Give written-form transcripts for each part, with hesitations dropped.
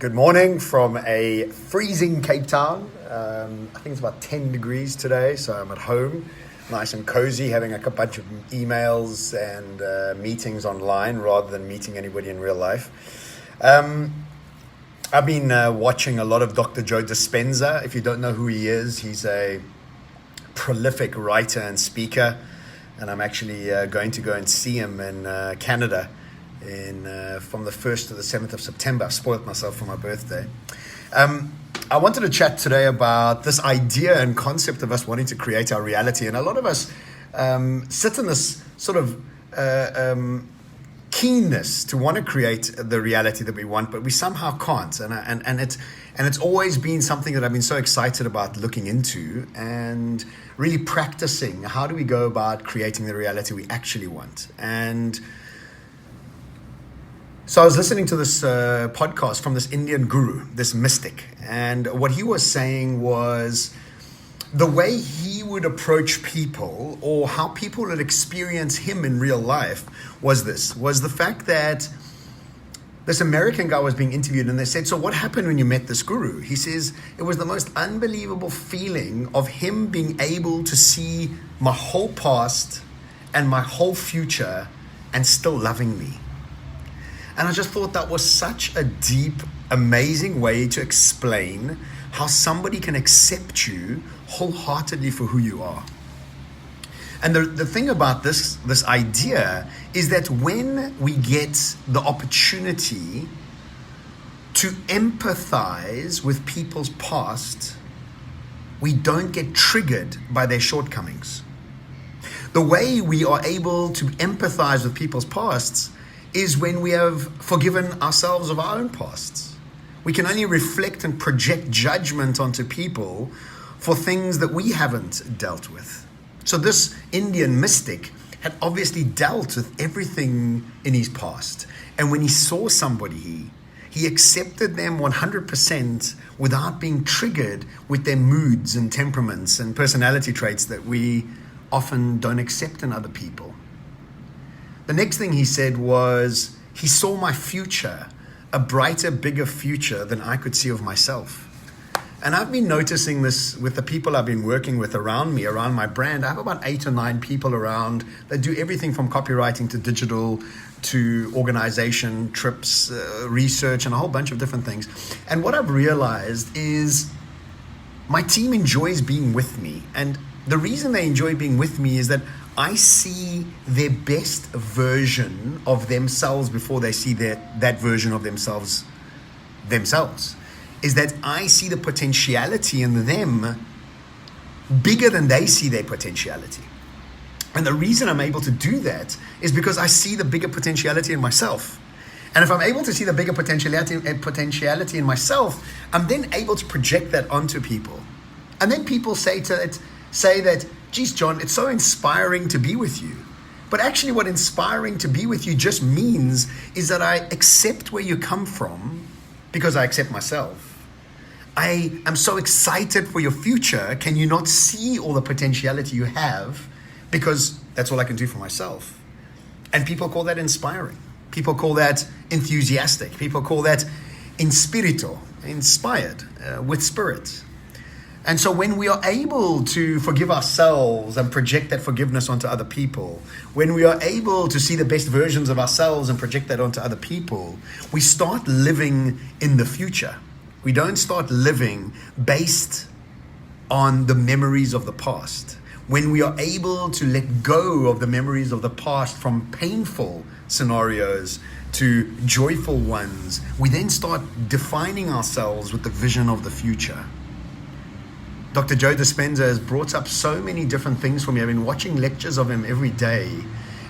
Good morning from a freezing Cape Town. I think it's about 10 degrees today, so I'm at home, nice and cozy, having a bunch of emails and meetings online rather than meeting anybody in real life. I've been watching a lot of Dr. Joe Dispenza. If you don't know who he is, he's a prolific writer and speaker, and I'm actually going to go and see him in Canada from the 1st to the 7th of September. I've spoiled myself for my birthday. I wanted to chat today about this idea and concept of us wanting to create our reality. And a lot of us sit in this sort of keenness to want to create the reality that we want, but we somehow can't. And it's always been something that I've been so excited about looking into and really practicing. How do we go about creating the reality we actually want? And so I was listening to this podcast from this Indian guru, this mystic, and what he was saying was the way he would approach people or how people would experience him in real life was the fact that this American guy was being interviewed and they said, so what happened when you met this guru? He says, it was the most unbelievable feeling of him being able to see my whole past and my whole future and still loving me. And I just thought that was such a deep, amazing way to explain how somebody can accept you wholeheartedly for who you are. And the thing about this idea is that when we get the opportunity to empathize with people's past, we don't get triggered by their shortcomings. The way we are able to empathize with people's pasts is when we have forgiven ourselves of our own pasts. We can only reflect and project judgment onto people for things that we haven't dealt with. So this Indian mystic had obviously dealt with everything in his past. And when he saw somebody, he accepted them 100% without being triggered with their moods and temperaments and personality traits that we often don't accept in other people. The next thing he said was, he saw my future, a brighter, bigger future than I could see of myself. And I've been noticing this with the people I've been working with around me, around my brand. I have about 8 or 9 people around that do everything from copywriting to digital to organization, trips, research, and a whole bunch of different things. And what I've realized is my team enjoys being with me. And the reason they enjoy being with me is that I see their best version of themselves before they see that version of themselves. Is that I see the potentiality in them bigger than they see their potentiality. And the reason I'm able to do that is because I see the bigger potentiality in myself. And if I'm able to see the bigger potentiality in myself, I'm then able to project that onto people. And then people say that, geez, John, it's so inspiring to be with you. But actually what inspiring to be with you just means is that I accept where you come from because I accept myself. I am so excited for your future. Can you not see all the potentiality you have? Because that's all I can do for myself. And people call that inspiring. People call that enthusiastic. People call that inspirito, inspired, with spirit. And so when we are able to forgive ourselves and project that forgiveness onto other people, when we are able to see the best versions of ourselves and project that onto other people, we start living in the future. We don't start living based on the memories of the past. When we are able to let go of the memories of the past from painful scenarios to joyful ones, we then start defining ourselves with the vision of the future. Dr. Joe Dispenza has brought up so many different things for me. I've been watching lectures of him every day,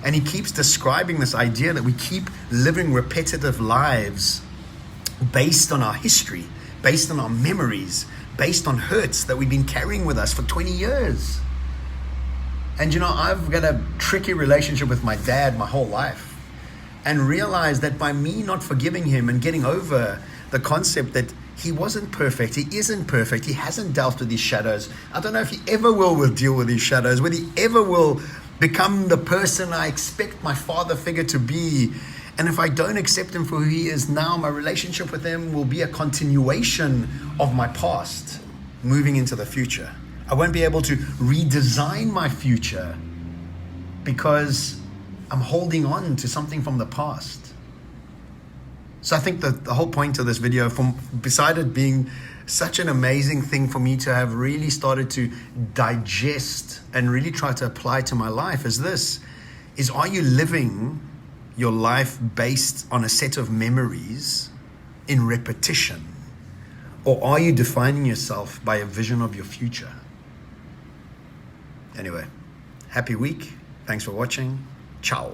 and he keeps describing this idea that we keep living repetitive lives based on our history, based on our memories, based on hurts that we've been carrying with us for 20 years. And I've got a tricky relationship with my dad my whole life, and realized that by me not forgiving him and getting over the concept that he wasn't perfect. He isn't perfect. He hasn't dealt with these shadows. I don't know if he ever will deal with these shadows, whether he ever will become the person I expect my father figure to be. And if I don't accept him for who he is now, my relationship with him will be a continuation of my past moving into the future. I won't be able to redesign my future because I'm holding on to something from the past. So I think that the whole point of this video, beside it being such an amazing thing for me to have really started to digest and really try to apply to my life, is are you living your life based on a set of memories in repetition? Or are you defining yourself by a vision of your future? Anyway, happy week. Thanks for watching. Ciao.